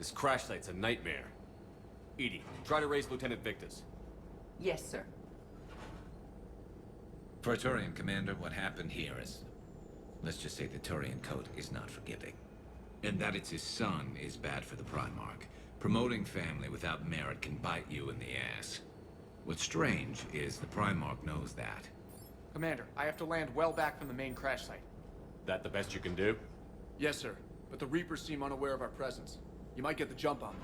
This crash site's a nightmare. Edie, try to raise Lieutenant Victus. Yes, sir. For a Turian commander, what happened here is... let's just say the Turian code is not forgiving. And that it's his son is bad for the Primarch. Promoting family without merit can bite you in the ass. What's strange is the Primarch knows that. Commander, I have to land well back from the main crash site. That the best you can do? Yes, sir. But the Reapers seem unaware of our presence. You might get the jump on them.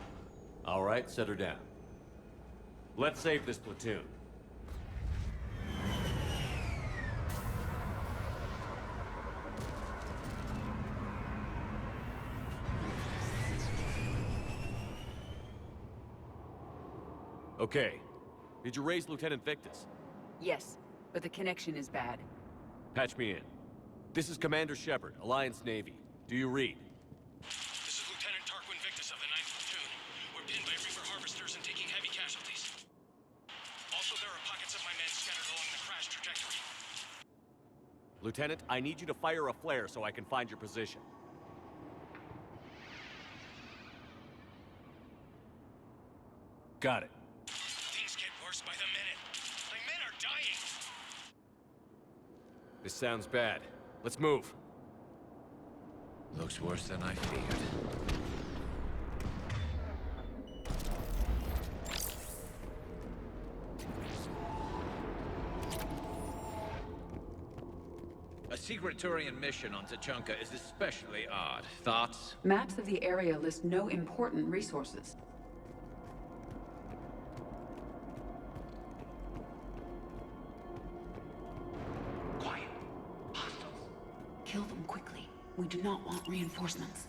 All right, set her down. Let's save this platoon. Okay. Did you raise Lieutenant Victus? Yes, but the connection is bad. Patch me in. This is Commander Shepard, Alliance Navy. Do you read? This is Lieutenant Tarquin Victus of the 9th Platoon. We're pinned by Reaper harvesters and taking heavy casualties. Also, there are pockets of my men scattered along the crash trajectory. Lieutenant, I need you to fire a flare so I can find your position. Got it. Things get worse by the minute. My men are dying! This sounds bad. Let's move. Looks worse than I feared. A secret Turian mission on Tachanka is especially odd. Thoughts? Maps of the area list no important resources. Quiet. Hostiles. Kill them quickly. We do not want reinforcements.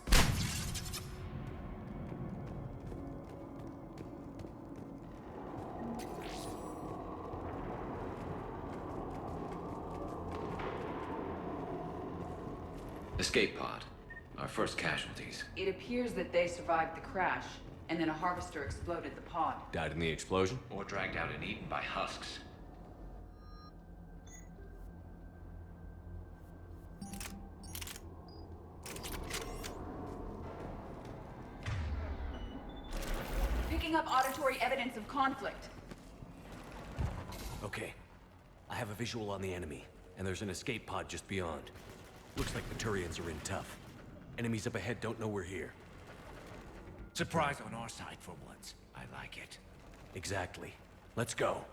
Escape pod. Our first casualties. It appears that they survived the crash, and then a harvester exploded the pod. Died in the explosion? Or dragged out and eaten by husks. Picking up auditory evidence of conflict. Okay. I have a visual on the enemy, and there's an escape pod just beyond. Looks like the Turians are in tough. Enemies up ahead don't know we're here. Surprise on our side for once. I like it. Exactly. Let's go.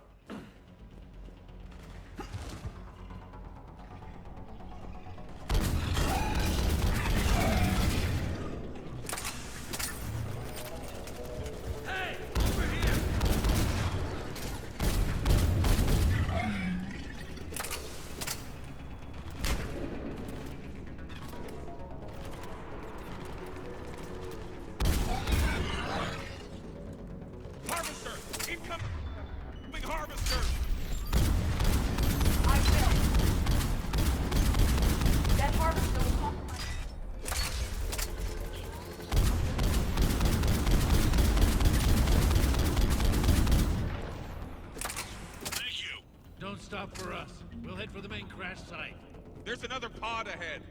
Stop for us. We'll head for the main crash site. There's another pod ahead.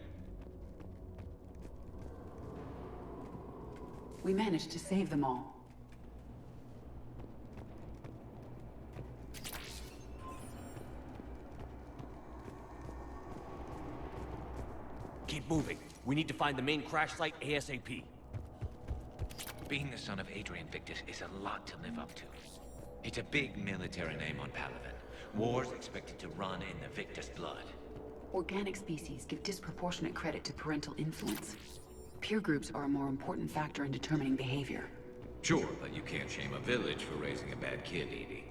We managed to save them all. Keep moving. We need to find the main crash site ASAP. Being the son of Adrian Victus is a lot to live up to. It's a big military name on Palaven. War's expected to run in the Victus blood. Organic species give disproportionate credit to parental influence. Peer groups are a more important factor in determining behavior. Sure, but you can't shame a village for raising a bad kid, Edie.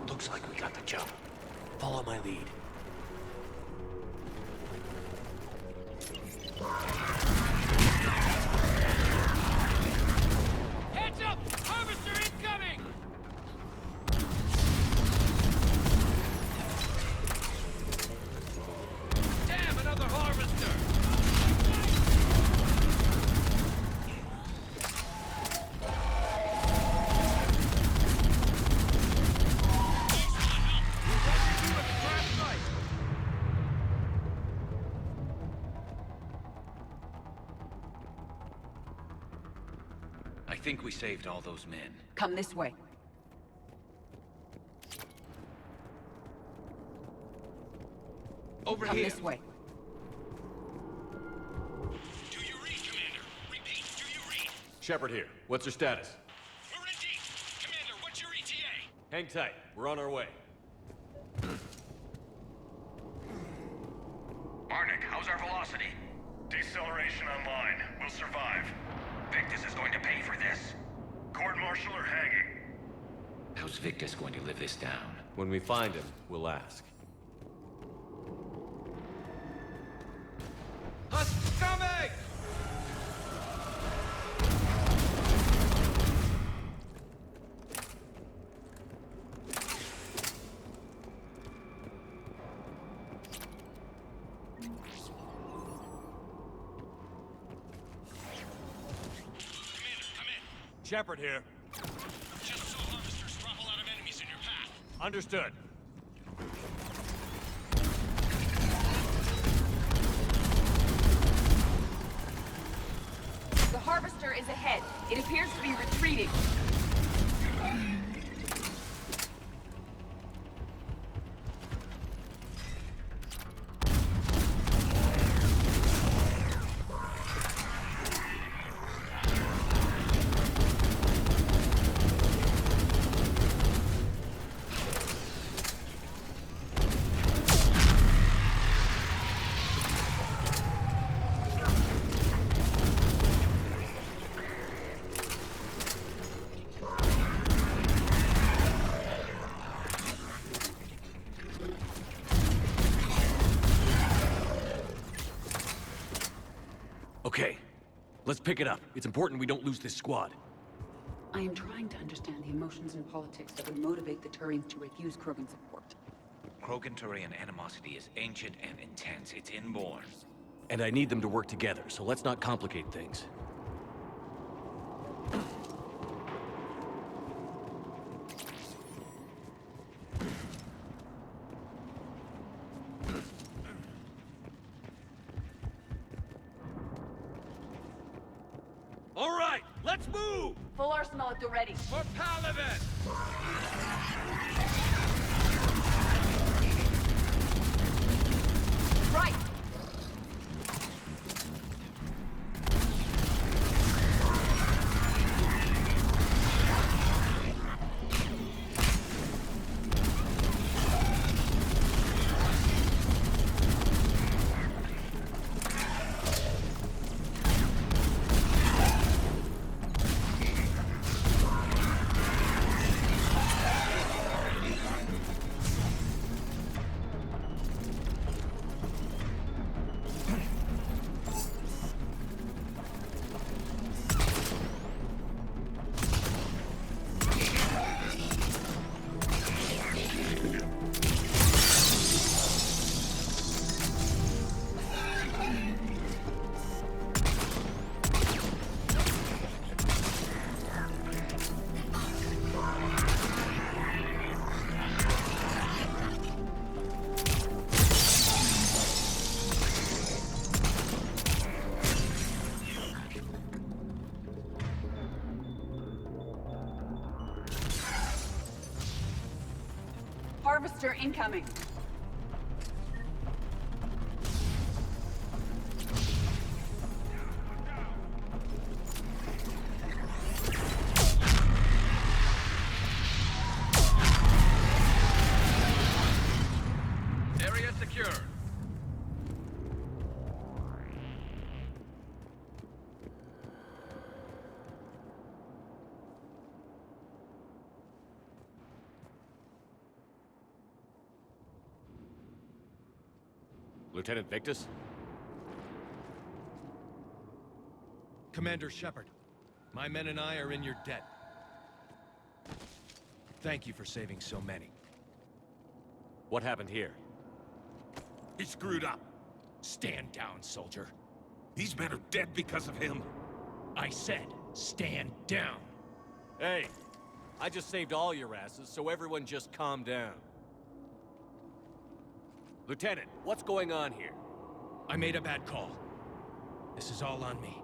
Looks like we got the jump. Follow my lead. Heads up! Harvester incoming! Damn, another harvester! think we saved all those men. Come this way. Over Come here! this way. Do you read, Commander? Repeat, do you read? Shepard here. What's your status? We're in deep. Commander, what's your ETA? Hang tight. We're on our way. Arnik, how's our velocity? Deceleration online. We'll survive. Victus is going to pay for this. Court-martial or hanging? How's Victus going to live this down? When we find him, we'll ask. Husk coming! Commander, come in. Shepard here. Just saw harvesters drop a lot of enemies in your path. Understood. The Harvester is ahead. It appears to be retreating. Okay. Let's pick it up. It's important we don't lose this squad. I am trying to understand the emotions and politics that would motivate the Turians to refuse Krogan support. Krogan-Turian animosity is ancient and intense. It's inborn. And I need them to work together, so let's not complicate things. All right, let's move! Full arsenal at the ready. For Paladin! Right! Harvester incoming. Area secure. Lieutenant Victus? Commander Shepard, my men and I are in your debt. Thank you for saving so many. What happened here? He screwed up. Stand down, soldier. These men are dead because of him. I said, stand down. Hey, I just saved all your asses, so everyone just calm down. Lieutenant, what's going on here? I made a bad call. This is all on me.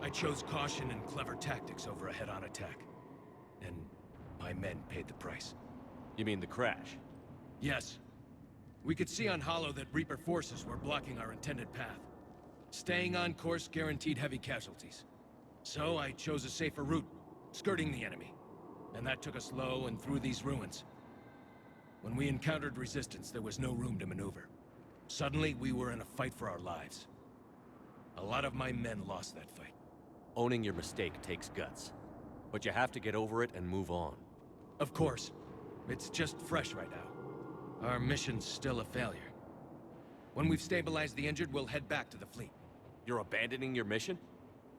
I chose caution and clever tactics over a head-on attack. And my men paid the price. You mean the crash? Yes. We could see on Hollow that Reaper forces were blocking our intended path. Staying on course guaranteed heavy casualties. So I chose a safer route, skirting the enemy. And that took us low and through these ruins. When we encountered resistance, there was no room to maneuver. Suddenly, we were in a fight for our lives. A lot of my men lost that fight. Owning your mistake takes guts. But you have to get over it and move on. Of course. It's just fresh right now. Our mission's still a failure. When we've stabilized the injured, we'll head back to the fleet. You're abandoning your mission?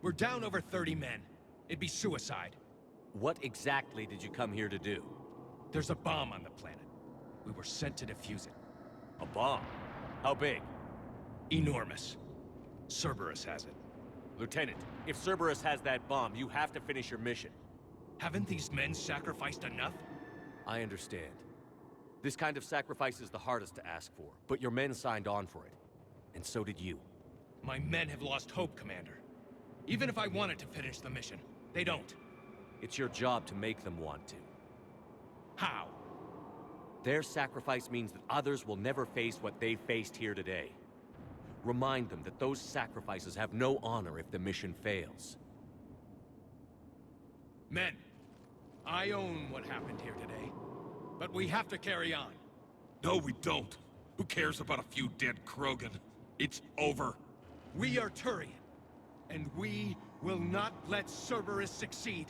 We're down over 30 men. It'd be suicide. What exactly did you come here to do? There's a bomb on the planet. We were sent to defuse it. A bomb? How big? Enormous. Cerberus has it. Lieutenant, if Cerberus has that bomb, you have to finish your mission. Haven't these men sacrificed enough? I understand. This kind of sacrifice is the hardest to ask for, but your men signed on for it. And so did you. My men have lost hope, Commander. Even if I wanted to finish the mission, they don't. It's your job to make them want to. How? Their sacrifice means that others will never face what they faced here today. Remind them that those sacrifices have no honor if the mission fails. Men, I own what happened here today. But we have to carry on. No, we don't. Who cares about a few dead Krogan? It's over. We are Turian, and we will not let Cerberus succeed.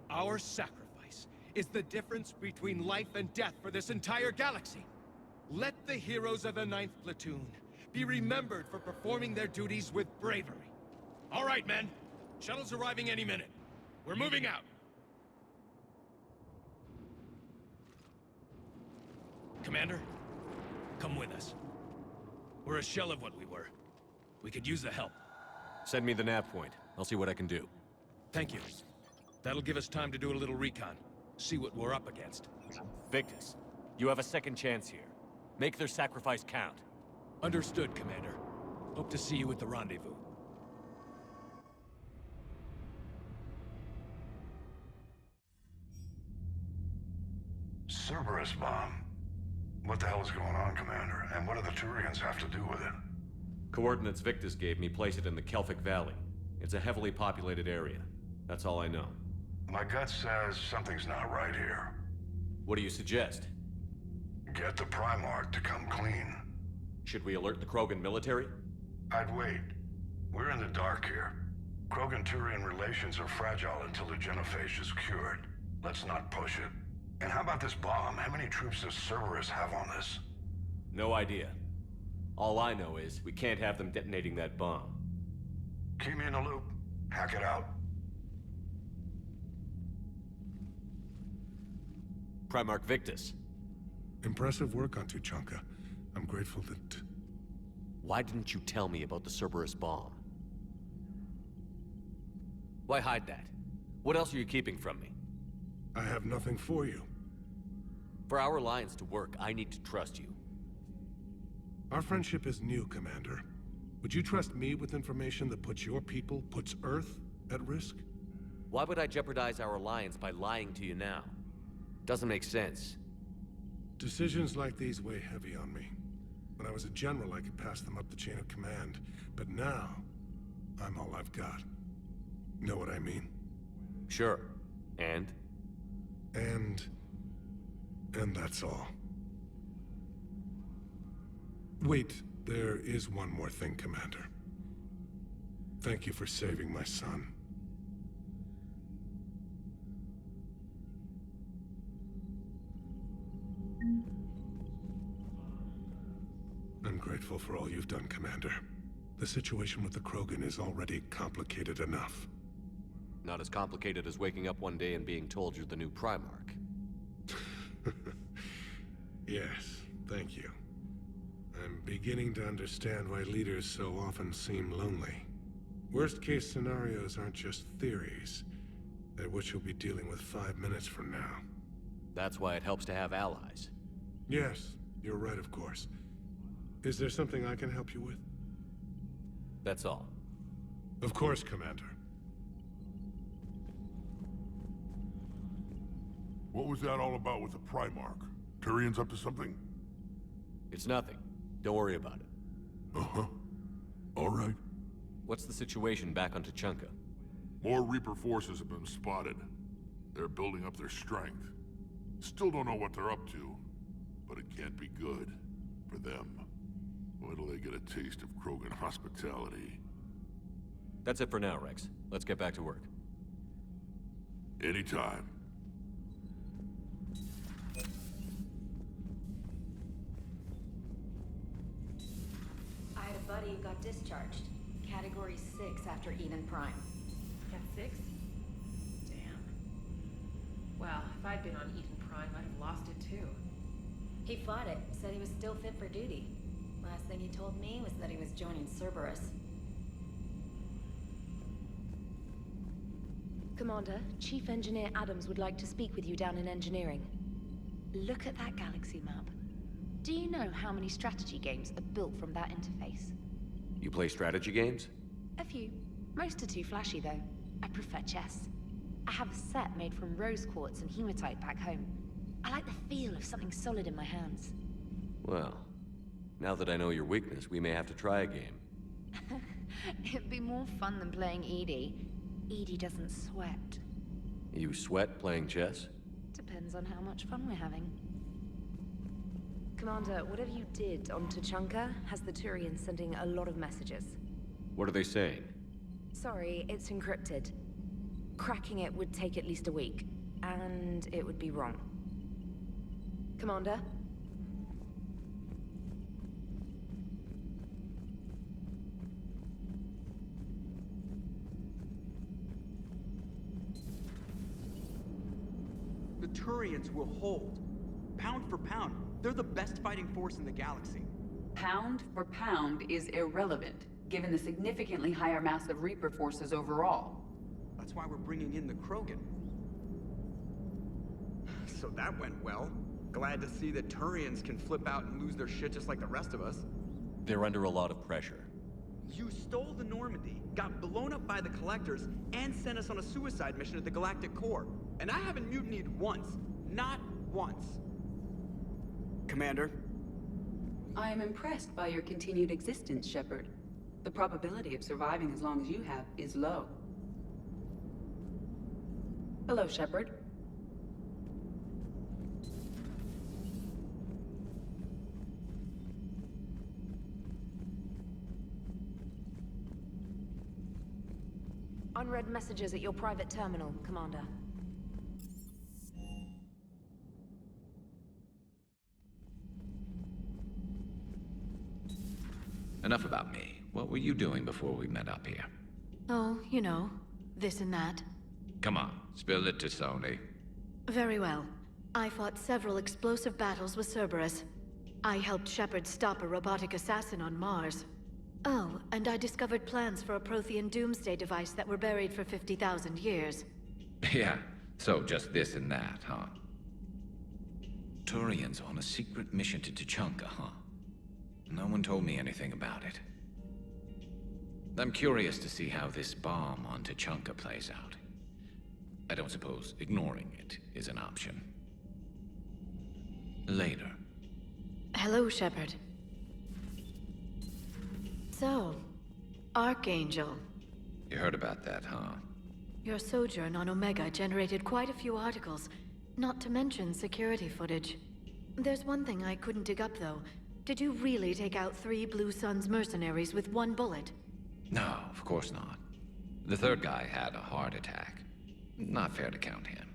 Our sacrifice is the difference between life and death for this entire galaxy. Let the heroes of the 9th Platoon be remembered for performing their duties with bravery. All right, men. Shuttle's arriving any minute. We're moving out. Commander, come with us. We're a shell of what we were. We could use the help. Send me the nav point. I'll see what I can do. Thank you. That'll give us time to do a little recon. See what we're up against. Victus, you have a second chance here. Make their sacrifice count. Understood, Commander. Hope to see you at the rendezvous. Cerberus bomb. What the hell is going on, Commander? And what do the Turians have to do with it? Coordinates Victus gave me place it in the Kelphic Valley. It's a heavily populated area. That's all I know. My gut says something's not right here. What do you suggest? Get the Primarch to come clean. Should we alert the Krogan military? I'd wait. We're in the dark here. Krogan-Turian relations are fragile until the genophage is cured. Let's not push it. And how about this bomb? How many troops does Cerberus have on this? No idea. All I know is we can't have them detonating that bomb. Keep me in the loop. Hack it out. Primarch Victus. Impressive work on Tuchanka. I'm grateful that... Why didn't you tell me about the Cerberus bomb? Why hide that? What else are you keeping from me? I have nothing for you. For our alliance to work, I need to trust you. Our friendship is new, Commander. Would you trust me with information that puts your people, puts Earth, at risk? Why would I jeopardize our alliance by lying to you now? Doesn't make sense. Decisions like these weigh heavy on me. When I was a general, I could pass them up the chain of command. But now, I'm all I've got. Know what I mean? Sure. And that's all. Wait, there is one more thing, Commander. Thank you for saving my son. I'm grateful for all you've done, Commander. The situation with the Krogan is already complicated enough. Not as complicated as waking up one day and being told you're the new Primarch. Yes, thank you. I'm beginning to understand why leaders so often seem lonely. Worst-case scenarios aren't just theories. They're what you'll be dealing with 5 minutes from now. That's why it helps to have allies. Yes, you're right, of course. Is there something I can help you with? That's all. Of course, Commander. What was that all about with the Primarch? Turian's up to something? It's nothing. Don't worry about it. Uh-huh. All right. What's the situation back on Tuchanka? More Reaper forces have been spotted. They're building up their strength. Still don't know what they're up to, but it can't be good for them. Wait till they get a taste of Krogan hospitality. That's it for now, Rex. Let's get back to work. Anytime. I had a buddy who got discharged. Category 6 after Eden Prime. Cat 6? Damn. Well, if I'd been on Eden Prime, I'd have lost it too. He fought it, said he was still fit for duty. Last thing he told me was that he was joining Cerberus. Commander, Chief Engineer Adams would like to speak with you down in engineering. Look at that galaxy map. Do you know how many strategy games are built from that interface? You play strategy games? A few. Most are too flashy, though. I prefer chess. I have a set made from rose quartz and hematite back home. I like the feel of something solid in my hands. Well, now that I know your weakness, we may have to try a game. It'd be more fun than playing Edie. Edie doesn't sweat. You sweat playing chess? Depends on how much fun we're having. Commander, whatever you did on Tuchanka has the Turians sending a lot of messages. What are they saying? Sorry, it's encrypted. Cracking it would take at least a week, and it would be wrong. Commander? The Turians will hold. Pound for pound, they're the best fighting force in the galaxy. Pound for pound is irrelevant, given the significantly higher mass of Reaper forces overall. That's why we're bringing in the Krogan. So that went well. Glad to see that Turians can flip out and lose their shit just like the rest of us. They're under a lot of pressure. You stole the Normandy, got blown up by the Collectors, and sent us on a suicide mission at the Galactic Core. And I haven't mutinied once. Not once. Commander? I am impressed by your continued existence, Shepard. The probability of surviving as long as you have is low. Hello, Shepard. Unread messages at your private terminal, Commander. Enough about me. What were you doing before we met up here? Oh, you know, this and that. Come on, spill it to Sony. Very well. I fought several explosive battles with Cerberus. I helped Shepard stop a robotic assassin on Mars. Oh, and I discovered plans for a Prothean doomsday device that were buried for 50,000 years. Yeah, so just this and that, huh? Turians on a secret mission to Tuchanka, huh? No one told me anything about it. I'm curious to see how this bomb on Tuchanka plays out. I don't suppose ignoring it is an option. Later. Hello, Shepard. So, Archangel. You heard about that, huh? Your sojourn on Omega generated quite a few articles, not to mention security footage. There's one thing I couldn't dig up, though. Did you really take out 3 Blue Suns mercenaries with 1 bullet? No, of course not. The third guy had a heart attack. Not fair to count him.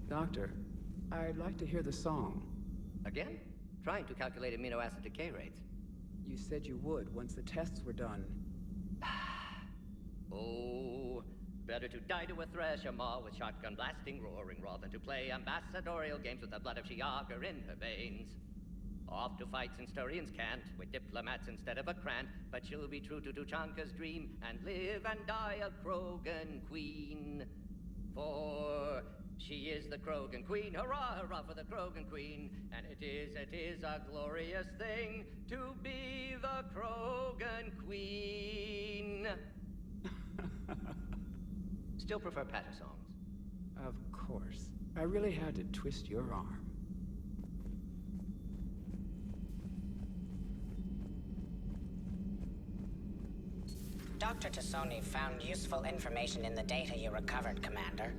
Doctor, I'd like to hear the song. Again? Trying to calculate amino acid decay rates. You said you would once the tests were done. Oh, better to die to a thresher maw with shotgun blasting roaring raw than to play ambassadorial games with the blood of Shiagar in her veins. Off to fight since Turians can't, with diplomats instead of a Krant, but she'll be true to Tuchanka's dream and live and die a Krogan queen. For She is the Krogan Queen, hurrah, hurrah for the Krogan Queen. And it is a glorious thing to be the Krogan Queen. Still prefer patter songs. Of course. I really had to twist your arm. Dr. Tassoni found useful information in the data you recovered, Commander.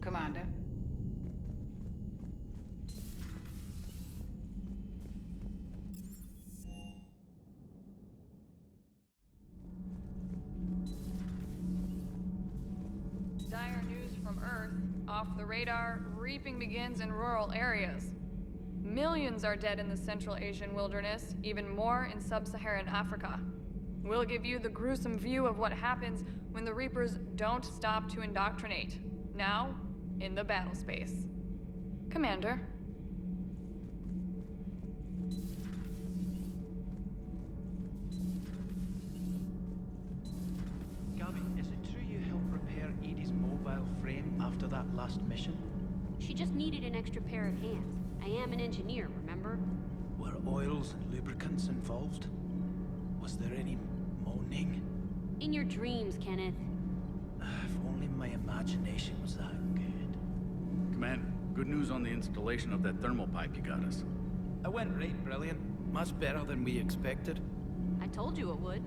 Commander. Dire news from Earth. Off the radar, reaping begins in rural areas. Millions are dead in the Central Asian wilderness, even more in sub-Saharan Africa. We'll give you the gruesome view of what happens when the Reapers don't stop to indoctrinate. Now, in the battle space. Commander. Gabby, is it true you helped repair Edie's mobile frame after that last mission? She just needed an extra pair of hands. I am an engineer, remember? Were oils and lubricants involved? Was there any moaning? In your dreams, Kenneth. If only my imagination was that good. Command, good news on the installation of that thermal pipe you got us. It went right brilliant. Much better than we expected. I told you it would.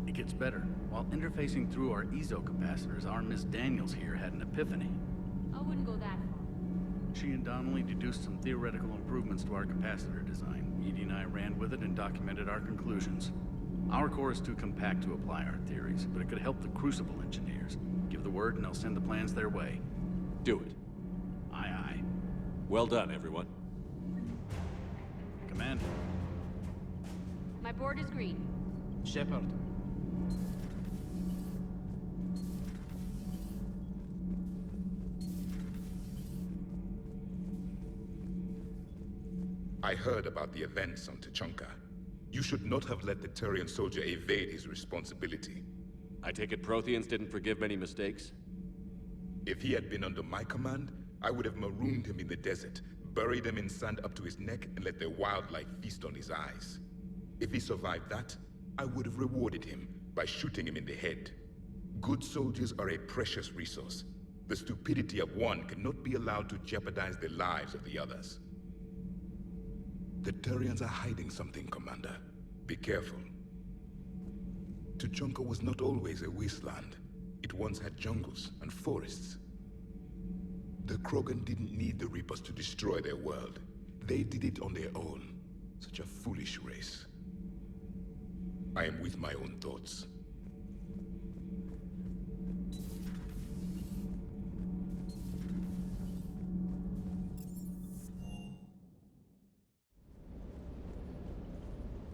It gets better. While interfacing through our ezo capacitors, our Miss Daniels here had an epiphany. I wouldn't go that far. She and Donnelly deduced some theoretical improvements to our capacitor design. Edie and I ran with it and documented our conclusions. Our core is too compact to apply our theories, but it could help the Crucible engineers. Give the word and I'll send the plans their way. Do it. Aye, aye. Well done, everyone. Command. My board is green. Shepard. I heard about the events on Tuchanka. You should not have let the Turian soldier evade his responsibility. I take it Protheans didn't forgive many mistakes? If he had been under my command, I would have marooned him in the desert, buried him in sand up to his neck, and let the wildlife feast on his eyes. If he survived that, I would have rewarded him by shooting him in the head. Good soldiers are a precious resource. The stupidity of one cannot be allowed to jeopardize the lives of the others. The Turians are hiding something, Commander. Be careful. Tuchanka was not always a wasteland. It once had jungles and forests. The Krogan didn't need the Reapers to destroy their world. They did it on their own. Such a foolish race. I am with my own thoughts.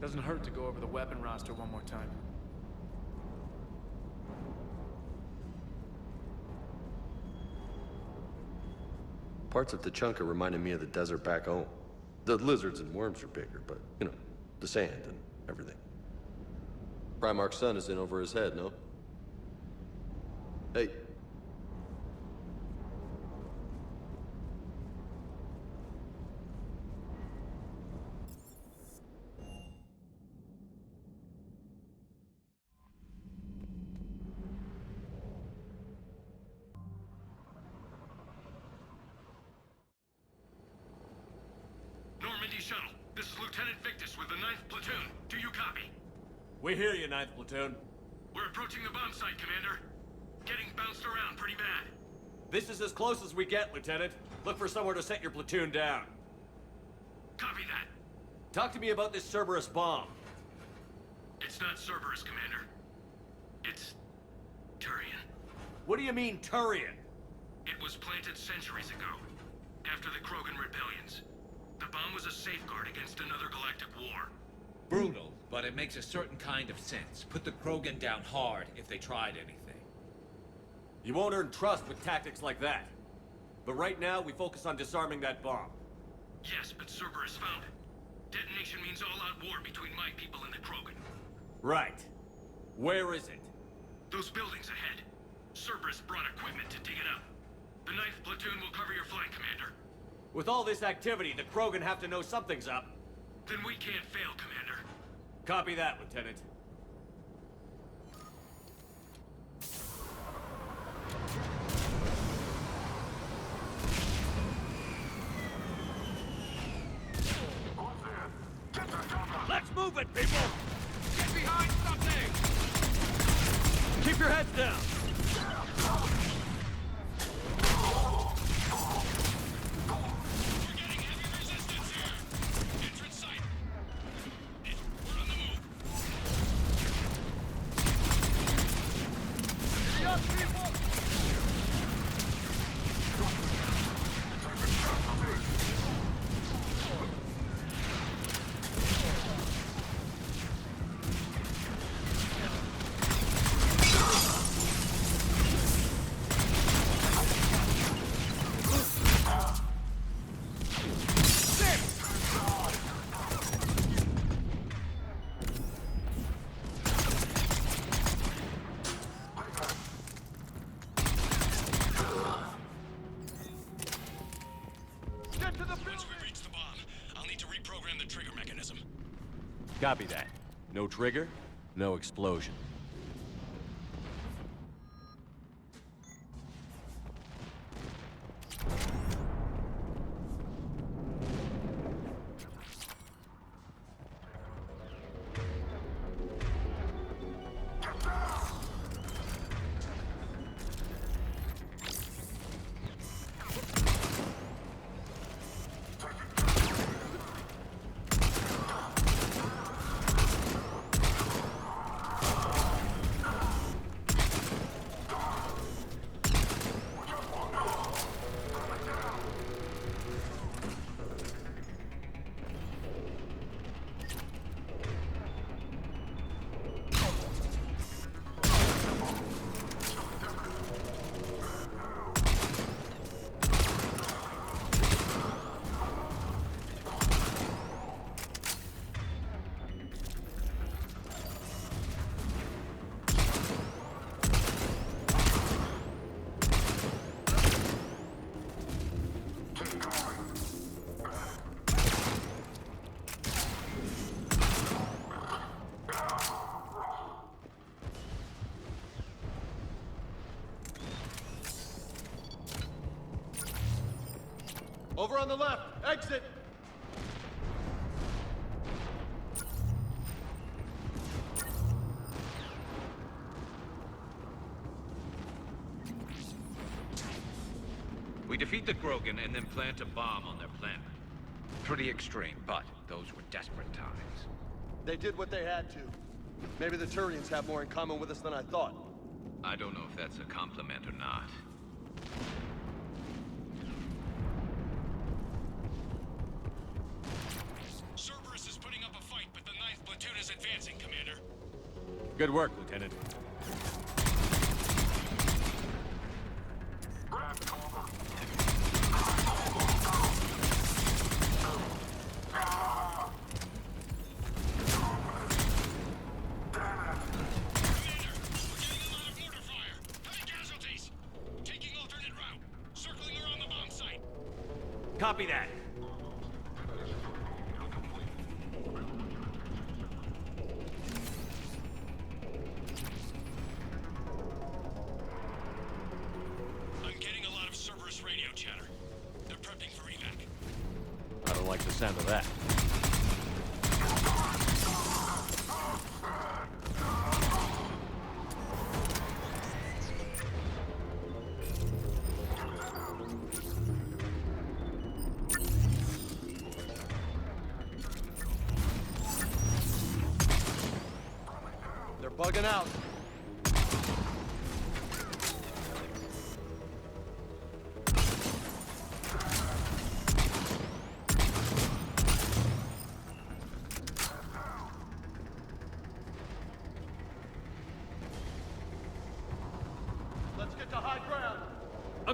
Doesn't hurt to go over the weapon roster one more time. Parts of Tuchanka reminded me of the desert back home. The lizards and worms are bigger, but, you know, the sand and everything. Primarch's son is in over his head, no? Hey. Normandy shuttle. This is Lieutenant Victus with the 9th Platoon. Do you copy? We hear you, 9th Platoon. We're approaching the bomb site, Commander. Getting bounced around pretty bad. This is as close as we get, Lieutenant. Look for somewhere to set your platoon down. Copy that. Talk to me about this Cerberus bomb. It's not Cerberus, Commander. It's Turian. What do you mean, Turian? It was planted centuries ago, after the Krogan rebellions. The bomb was a safeguard against another galactic war. Brutal, but but it makes a certain kind of sense. Put the Krogan down hard if they tried anything. You won't earn trust with tactics like that. But right now, we focus on disarming that bomb. Yes, but Cerberus found it. Detonation means all-out war between my people and the Krogan. Right. Where is it? Those buildings ahead. Cerberus brought equipment to dig it up. The 9th Platoon will cover your flank, Commander. With all this activity, the Krogan have to know something's up. Then we can't fail, Commander. Copy that, Lieutenant. Let's move it, people! Get behind something! Keep your heads down! We're getting heavy resistance here! Entrance site! We're on the move! Giddy up, people! Copy that. No trigger, no explosion. Over on the left! Exit! We defeat the Krogan and then plant a bomb on their planet. Pretty extreme, but those were desperate times. They did what they had to. Maybe the Turians have more in common with us than I thought. I don't know if that's a compliment or not. Cerberus is putting up a fight, but the 9th Platoon is advancing, Commander. Good work, Lieutenant. Copy that. I'm getting a lot of Cerberus radio chatter. They're prepping for evac. I don't like the sound of that. Bugging out.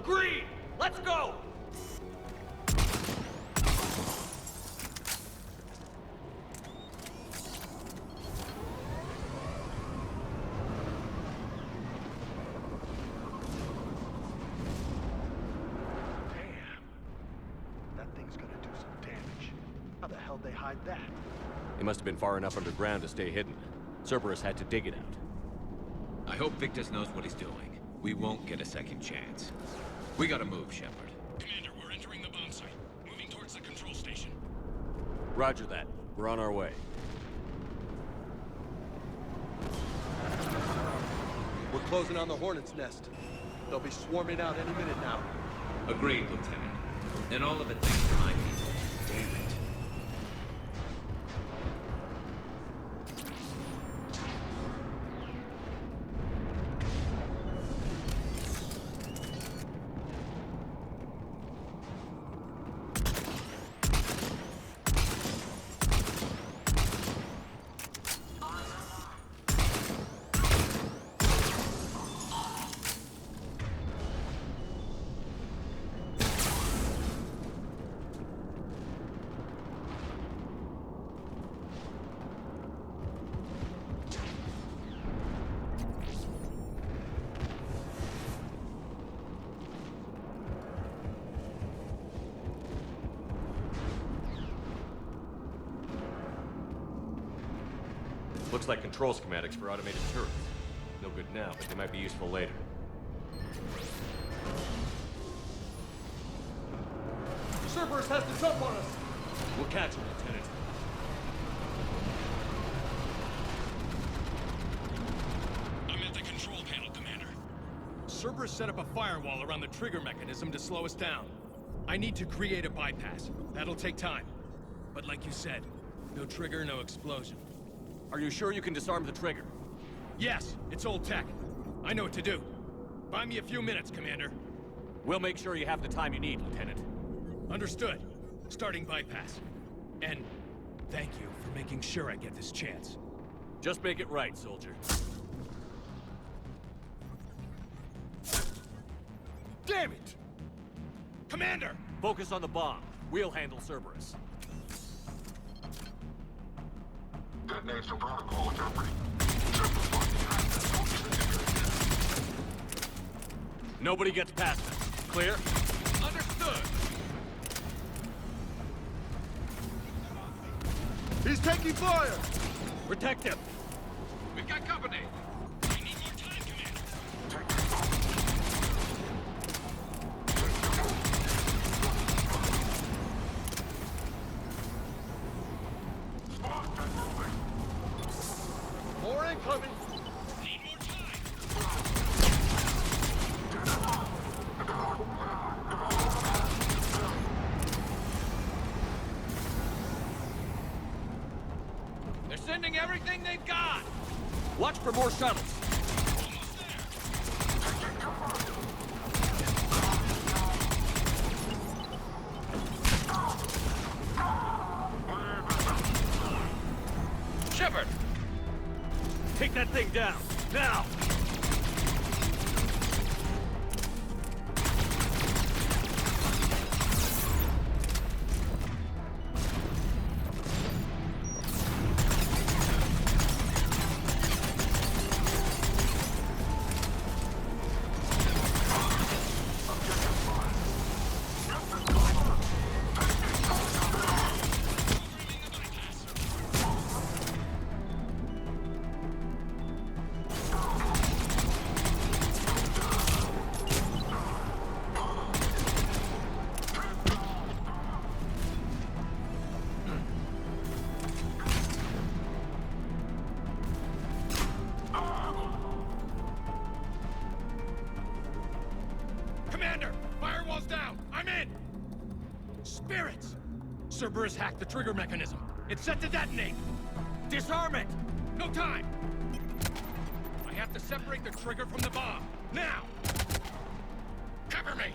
Agreed! Let's go! That thing's gonna do some damage. How the hell they hide that? It must have been far enough underground to stay hidden. Cerberus had to dig it out. I hope Victus knows what he's doing. We won't get a second chance. We gotta move, Shepard. Commander, we're entering the bomb site. Moving towards the control station. Roger that. We're on our way. We're closing on the Hornet's nest. They'll be swarming out any minute now. Agreed, Lieutenant. And all of it thanks to my people. Damn it. Looks like control schematics for automated turrets. No good now, but they might be useful later. Cerberus has the jump on us! We'll catch him, Lieutenant. I'm at the control panel, Commander. Cerberus set up a firewall around the trigger mechanism to slow us down. I need to create a bypass. That'll take time. But like you said, no trigger, no explosion. Are you sure you can disarm the trigger? Yes, it's old tech. I know what to do. Buy me a few minutes, Commander. We'll make sure you have the time you need, Lieutenant. Understood. Starting bypass. And thank you for making sure I get this chance. Just make it right, soldier. Damn it! Commander! Focus on the bomb. We'll handle Cerberus. Detonation protocol interpreting. Nobody gets past them. Clear? Understood! He's taking fire! Protect him! We've got company! We need more time, Commander! More incoming! Need more time! They're sending everything they've got! Watch for more shuttles. Almost there! Shepard! Take that thing down, now! Spirits! Cerberus hacked the trigger mechanism. It's set to detonate. Disarm it! No time! I have to separate the trigger from the bomb. Now! Cover me!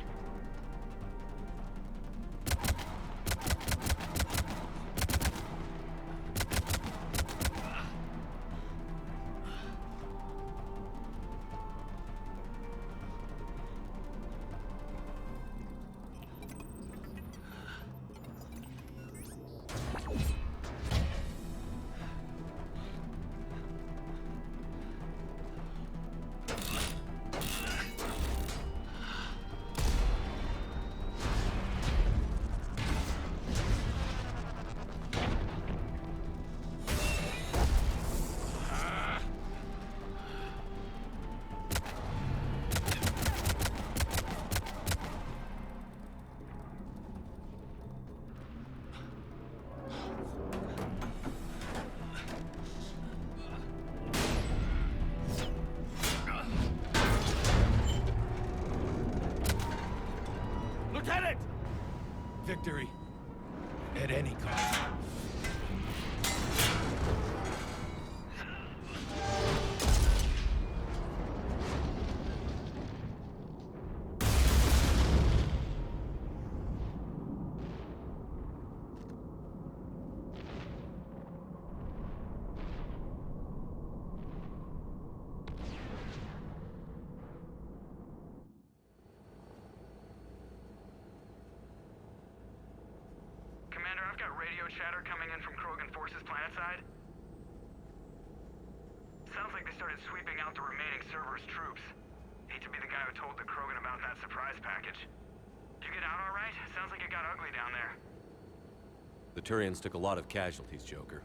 victory. At any cost. Commander, I've got radio chatter coming in from Krogan forces planetside. Sounds like they started sweeping out the remaining Cerberus troops. Hate to be the guy who told the Krogan about that surprise package. Did you get out all right? Sounds like it got ugly down there. The Turians took a lot of casualties, Joker.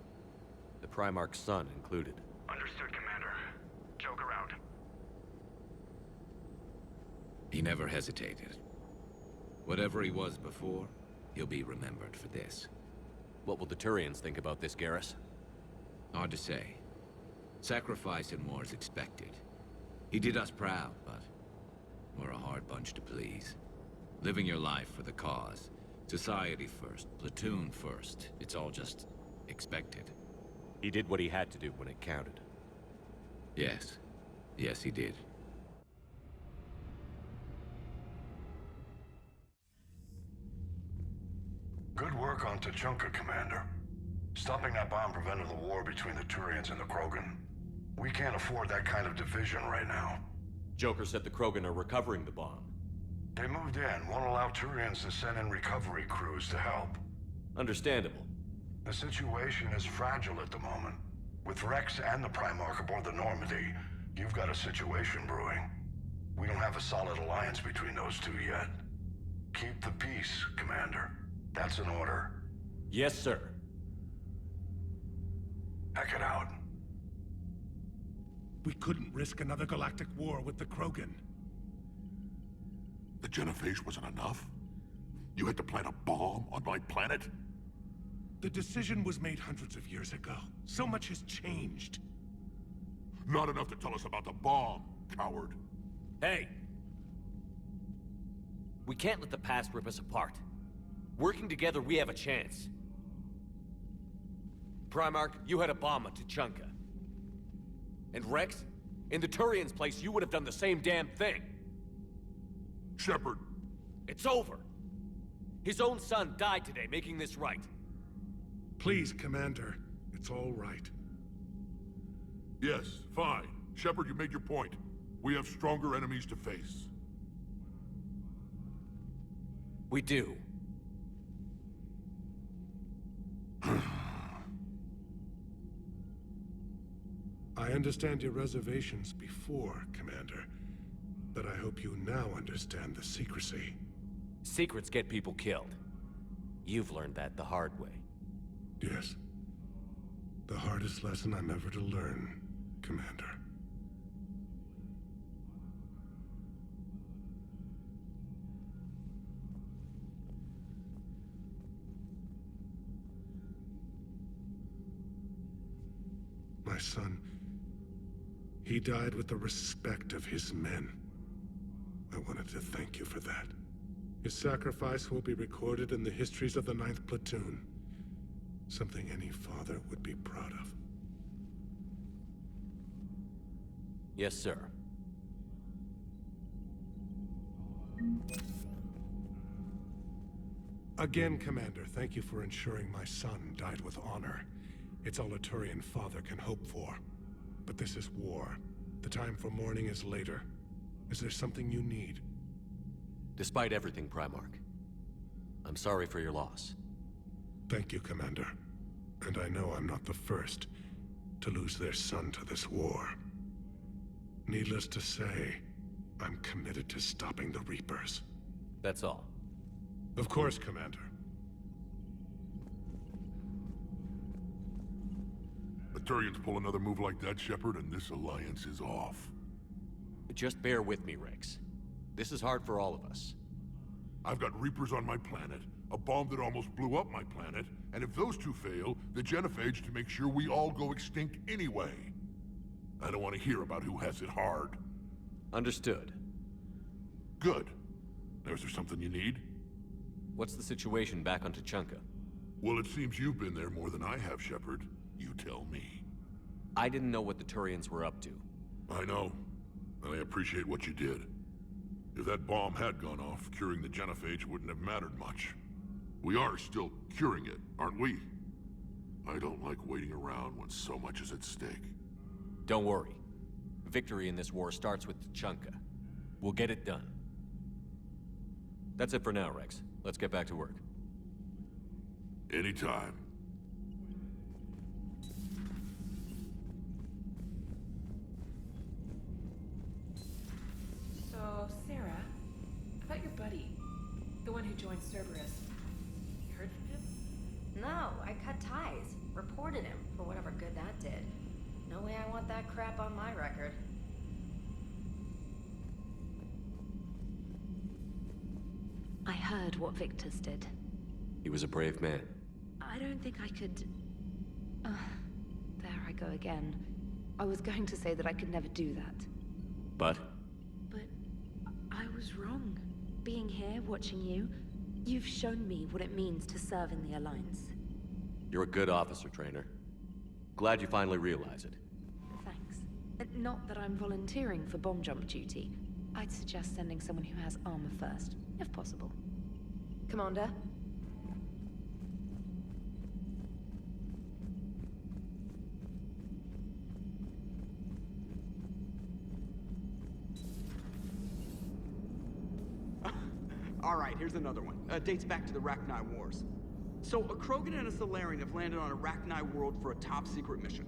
The Primarch's son included. Understood, Commander. Joker out. He never hesitated. Whatever he was before, he'll be remembered for this. What will the Turians think about this, Garrus? Hard to say. Sacrifice in war is expected. He did us proud, but we're a hard bunch to please. Living your life for the cause. Society first, Platoon first. It's all just expected. He did what he had to do when it counted. Yes. Yes, he did. Good work on Tuchanka, Commander. Stopping that bomb prevented the war between the Turians and the Krogan. We can't afford that kind of division right now. Joker said the Krogan are recovering the bomb. They moved in, won't allow Turians to send in recovery crews to help. Understandable. The situation is fragile at the moment. With Rex and the Primarch aboard the Normandy, you've got a situation brewing. We don't have a solid alliance between those two yet. Keep the peace, Commander. That's an order. Yes, sir. Heck it out. We couldn't risk another galactic war with the Krogan. The genophage wasn't enough? You had to plant a bomb on my planet? The decision was made hundreds of years ago. So much has changed. Not enough to tell us about the bomb, coward. Hey! We can't let the past rip us apart. Working together, we have a chance. Primarch, you had a bomb at Tuchanka. And Rex, in the Turian's place, you would have done the same damn thing. Shepard. It's over. His own son died today, making this right. Please, Commander. It's all right. Yes, fine. Shepard, you made your point. We have stronger enemies to face. We do. I understand your reservations before, Commander. But I hope you now understand the secrecy. Secrets get people killed. You've learned that the hard way. Yes. The hardest lesson I'm ever to learn, Commander. My son, he died with the respect of his men. I wanted to thank you for that. His sacrifice will be recorded in the histories of the 9th Platoon. Something any father would be proud of. Yes, sir. Again, Commander, thank you for ensuring my son died with honor. It's all a Turian father can hope for. But this is war. The time for mourning is later. Is there something you need? Despite everything, Primarch, I'm sorry for your loss. Thank you, Commander. And I know I'm not the first to lose their son to this war. Needless to say, I'm committed to stopping the Reapers. That's all. Of course, Commander. The Turians pull another move like that, Shepard, and this alliance is off. Just bear with me, Rex. This is hard for all of us. I've got Reapers on my planet, a bomb that almost blew up my planet, and if those two fail, the genophage to make sure we all go extinct anyway. I don't want to hear about who has it hard. Understood. Good. Is there something you need? What's the situation back on Tuchanka? Well, it seems you've been there more than I have, Shepard. You tell me. I didn't know what the Turians were up to. I know, and I appreciate what you did. If that bomb had gone off, curing the genophage wouldn't have mattered much. We are still curing it, aren't we? I don't like waiting around when so much is at stake. Don't worry. Victory in this war starts with Tuchanka. We'll get it done. That's it for now, Rex. Let's get back to work. Anytime. So, Sarah, about your buddy, the one who joined Cerberus. You heard from him? No, I cut ties. Reported him for whatever good that did. No way I want that crap on my record. I heard what Victor's did. He was a brave man. I don't think I could... there I go again. I was going to say that I could never do that. But? But I was wrong. Being here, watching you, you've shown me what it means to serve in the Alliance. You're a good officer, Trainer. Glad you finally realize it. Thanks. Not that I'm volunteering for bomb jump duty. I'd suggest sending someone who has armor first, if possible. Commander? Alright, here's another one. Dates back to the Rachni Wars. So, a Krogan and a Salarian have landed on a Rachni world for a top-secret mission.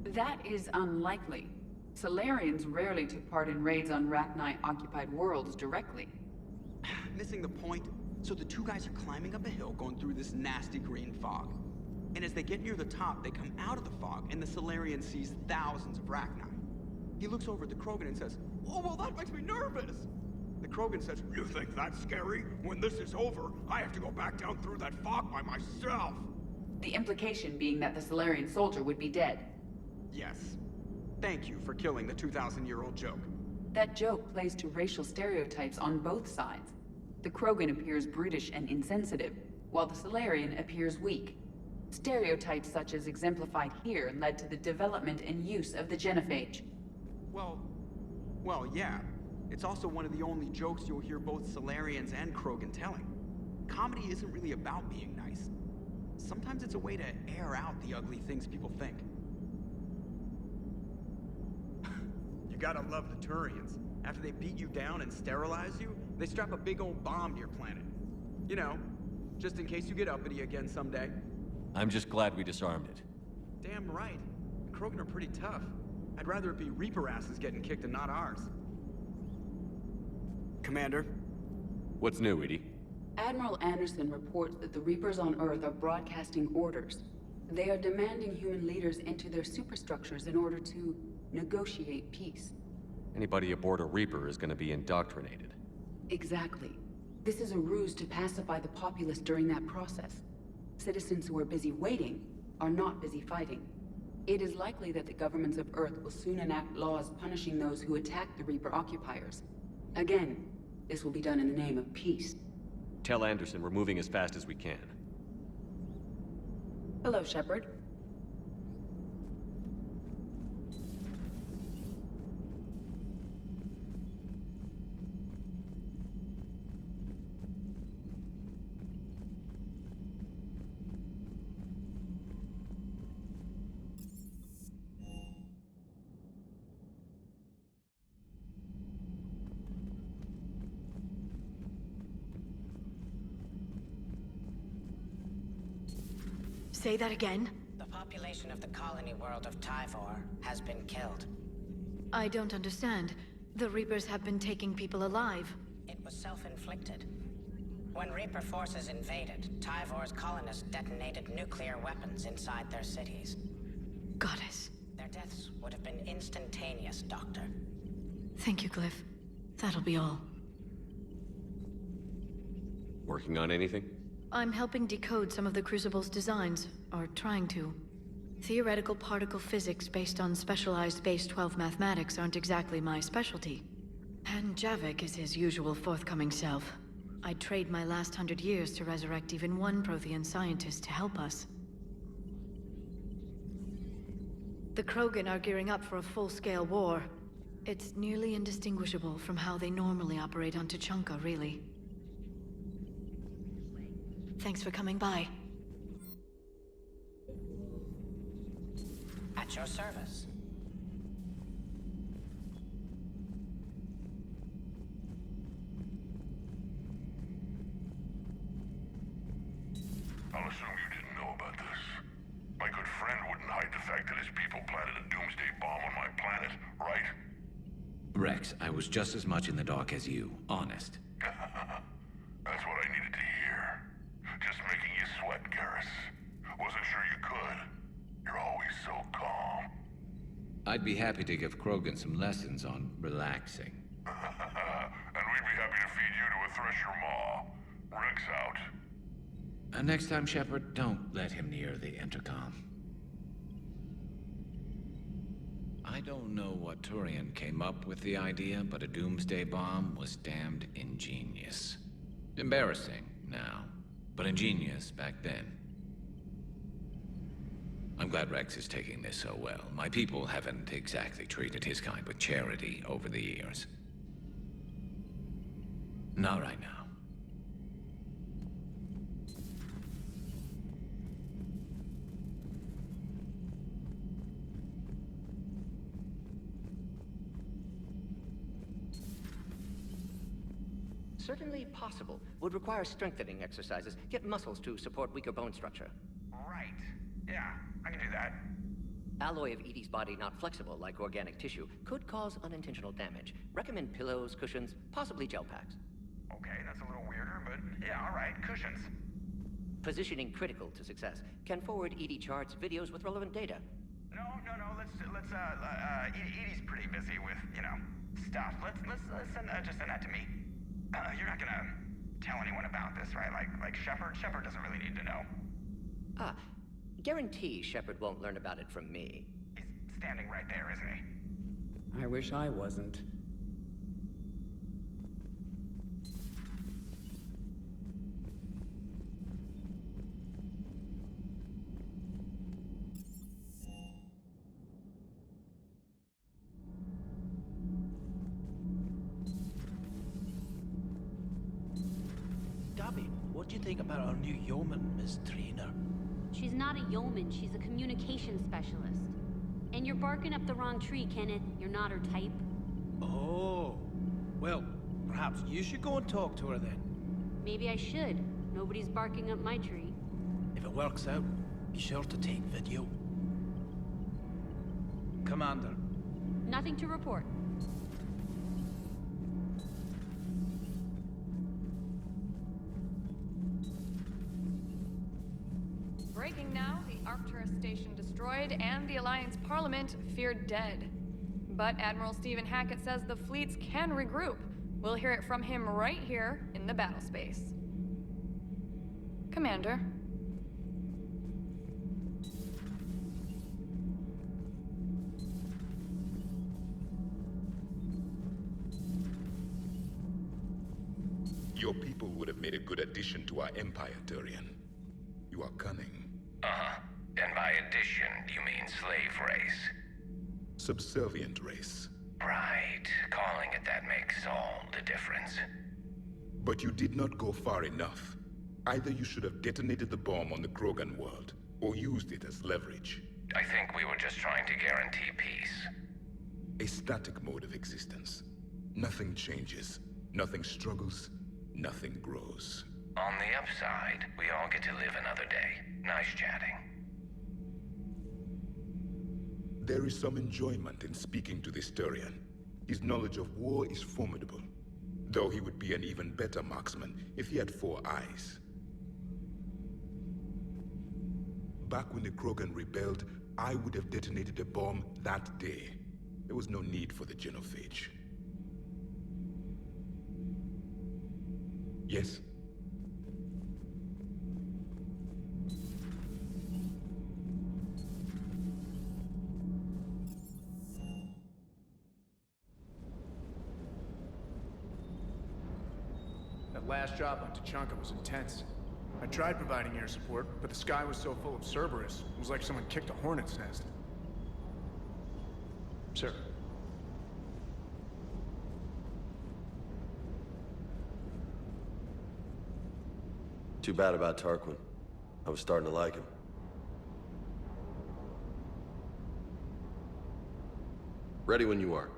That is unlikely. Salarians rarely took part in raids on Rachni-occupied worlds directly. Missing the point? So the two guys are climbing up a hill going through this nasty green fog. And as they get near the top, they come out of the fog, and the Salarian sees thousands of Rachni. He looks over at the Krogan and says, "Oh, well, that makes me nervous!" The Krogan says, "You think that's scary? When this is over, I have to go back down through that fog by myself!" The implication being that the Salarian soldier would be dead. Yes. Thank you for killing the 2,000-year-old joke. That joke plays to racial stereotypes on both sides. The Krogan appears brutish and insensitive, while the Salarian appears weak. Stereotypes such as exemplified here led to the development and use of the genophage. Well, yeah. It's also one of the only jokes you'll hear both Salarians and Krogan telling. Comedy isn't really about being nice. Sometimes it's a way to air out the ugly things people think. You gotta love the Turians. After they beat you down and sterilize you, they strap a big old bomb to your planet. You know, just in case you get uppity again someday. I'm just glad we disarmed it. Damn right. The Krogan are pretty tough. I'd rather it be Reaper asses getting kicked and not ours. Commander? What's new, Edie? Admiral Anderson reports that the Reapers on Earth are broadcasting orders. They are demanding human leaders enter their superstructures in order to negotiate peace. Anybody aboard a Reaper is going to be indoctrinated. Exactly. This is a ruse to pacify the populace during that process. Citizens who are busy waiting are not busy fighting. It is likely that the governments of Earth will soon enact laws punishing those who attack the Reaper occupiers. Again, this will be done in the name of peace. Tell Anderson we're moving as fast as we can. Hello, Shepard. Say that again? The population of the colony world of Tyvor has been killed. I don't understand. The Reapers have been taking people alive. It was self-inflicted. When Reaper forces invaded, Tyvor's colonists detonated nuclear weapons inside their cities. Goddess. Their deaths would have been instantaneous, Doctor. Thank you, Glyph. That'll be all. Working on anything? I'm helping decode some of the Crucible's designs, or trying to. Theoretical particle physics based on specialized base 12 mathematics aren't exactly my specialty. And Javik is his usual forthcoming self. I'd trade my last 100 years to resurrect even one Prothean scientist to help us. The Krogan are gearing up for a full-scale war. It's nearly indistinguishable from how they normally operate on Tuchanka, really. Thanks for coming by. At your service. I'll assume you didn't know about this. My good friend wouldn't hide the fact that his people planted a doomsday bomb on my planet, right? Rex, I was just as much in the dark as you, honest. That's what I needed to hear. Just making you sweat, Garrus. Wasn't sure you could. You're always so calm. I'd be happy to give Krogan some lessons on relaxing. And we'd be happy to feed you to a Thresher Maw. Rex out. Next time, Shepard, don't let him near the intercom. I don't know what Turian came up with the idea, but a doomsday bomb was damned ingenious. Embarrassing now, but ingenious back then. I'm glad Rex is taking this so well. My people haven't exactly treated his kind with charity over the years. Not right now. Certainly possible. Would require strengthening exercises. Get muscles to support weaker bone structure. Right. Yeah, I can do that. Alloy of Edie's body not flexible like organic tissue could cause unintentional damage. Recommend pillows, cushions, possibly gel packs. Okay, that's a little weirder, but yeah, all right. Cushions. Positioning critical to success. Can forward Edie charts, videos with relevant data. No. Let's Edie's pretty busy with, stuff. Let's just send that to me. You're not gonna tell anyone about this, right? Like Shepard? Shepard doesn't really need to know. Guarantee Shepard won't learn about it from me. He's standing right there, isn't he? I wish I wasn't. What do you think about our new yeoman, Miss Trainer? She's not a yeoman, she's a communications specialist. And you're barking up the wrong tree, Kenneth. You're not her type. Oh. Well, perhaps you should go and talk to her then. Maybe I should. Nobody's barking up my tree. If it works out, be sure to take video. Commander. Nothing to report. Breaking now, the Arcturus station destroyed and the Alliance Parliament feared dead. But Admiral Stephen Hackett says the fleets can regroup. We'll hear it from him right here in the battle space. Commander. Your people would have made a good addition to our empire, Turian. You are cunning. Uh-huh. And by addition, you mean slave race? Subservient race. Right. Calling it that makes all the difference. But you did not go far enough. Either you should have detonated the bomb on the Krogan world, or used it as leverage. I think we were just trying to guarantee peace. A static mode of existence. Nothing changes, nothing struggles, nothing grows. On the upside, we all get to live another day. Nice chatting. There is some enjoyment in speaking to this Turian. His knowledge of war is formidable, though he would be an even better marksman if he had 4 eyes. Back when the Krogan rebelled, I would have detonated a bomb that day. There was no need for the genophage. Yes? That last job on Tuchanka was intense. I tried providing air support, but the sky was so full of Cerberus, it was like someone kicked a hornet's nest. Sir. Too bad about Tarquin. I was starting to like him. Ready when you are.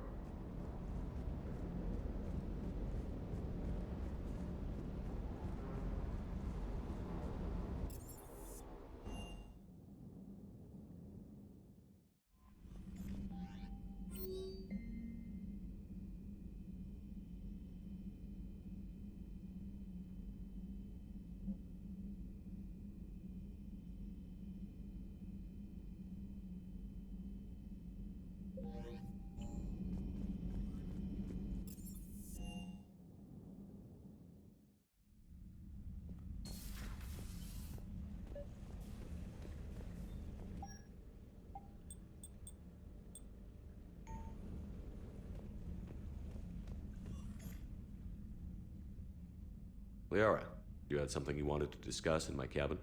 Liara, you had something you wanted to discuss in my cabin?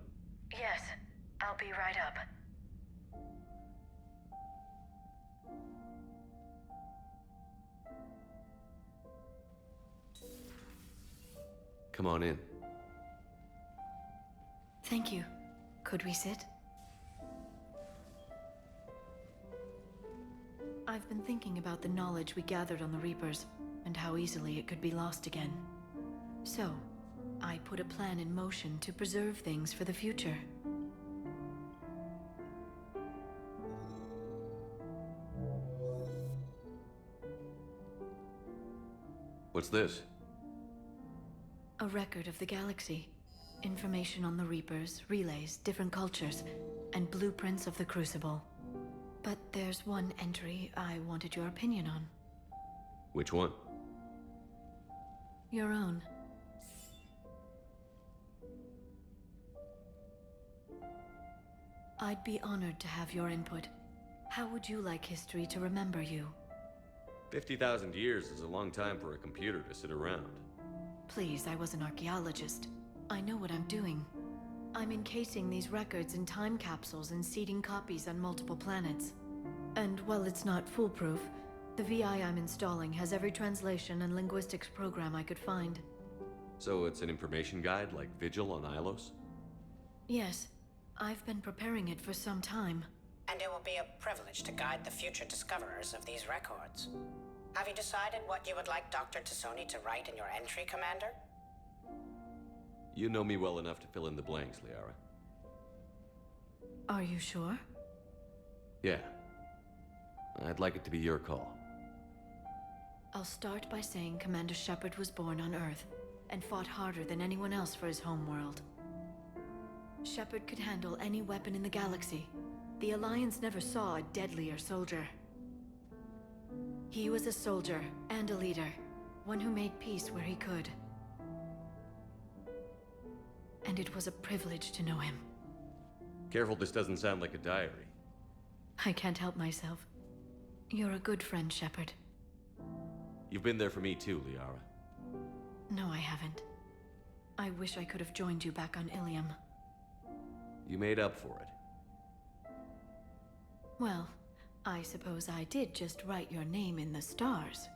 Yes, I'll be right up. Come on in. Thank you. Could we sit? I've been thinking about the knowledge we gathered on the Reapers, and how easily it could be lost again. So, I put a plan in motion to preserve things for the future. What's this? A record of the galaxy. Information on the Reapers, relays, different cultures, and blueprints of the Crucible. But there's one entry I wanted your opinion on. Which one? Your own. I'd be honored to have your input. How would you like history to remember you? 50,000 years is a long time for a computer to sit around. Please, I was an archaeologist. I know what I'm doing. I'm encasing these records in time capsules and seeding copies on multiple planets. And while it's not foolproof, the VI I'm installing has every translation and linguistics program I could find. So it's an information guide like Vigil on Ilos? Yes. I've been preparing it for some time. And it will be a privilege to guide the future discoverers of these records. Have you decided what you would like Dr. T'Soni to write in your entry, Commander? You know me well enough to fill in the blanks, Liara. Are you sure? Yeah. I'd like it to be your call. I'll start by saying Commander Shepard was born on Earth, and fought harder than anyone else for his homeworld. Shepard could handle any weapon in the galaxy. The Alliance never saw a deadlier soldier. He was a soldier and a leader, one who made peace where he could. And it was a privilege to know him. Careful, this doesn't sound like a diary. I can't help myself. You're a good friend, Shepard. You've been there for me too, Liara. No, I haven't. I wish I could have joined you back on Ilium. You made up for it. Well, I suppose I did just write your name in the stars.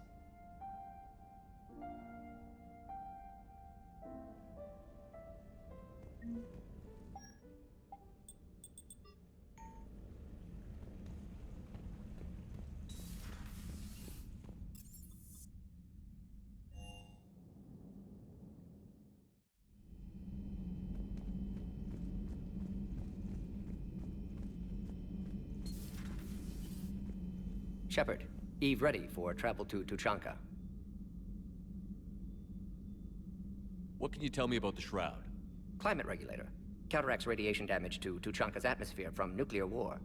Shepard, Eve ready for travel to Tuchanka. What can you tell me about the Shroud? Climate regulator. Counteracts radiation damage to Tuchanka's atmosphere from nuclear war.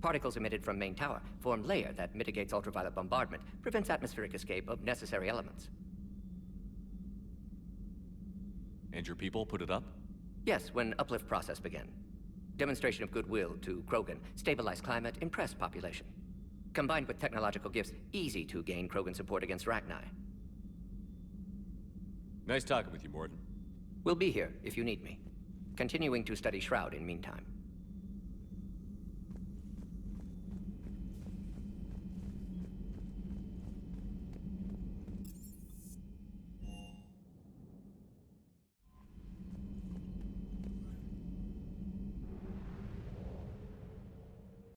Particles emitted from main tower form layer that mitigates ultraviolet bombardment, prevents atmospheric escape of necessary elements. And your people put it up? Yes, when uplift process began. Demonstration of goodwill to Krogan, stabilize climate, impress population. Combined with technological gifts, easy to gain Krogan support against Rachni. Nice talking with you, Morden. We'll be here if you need me. Continuing to study Shroud in meantime.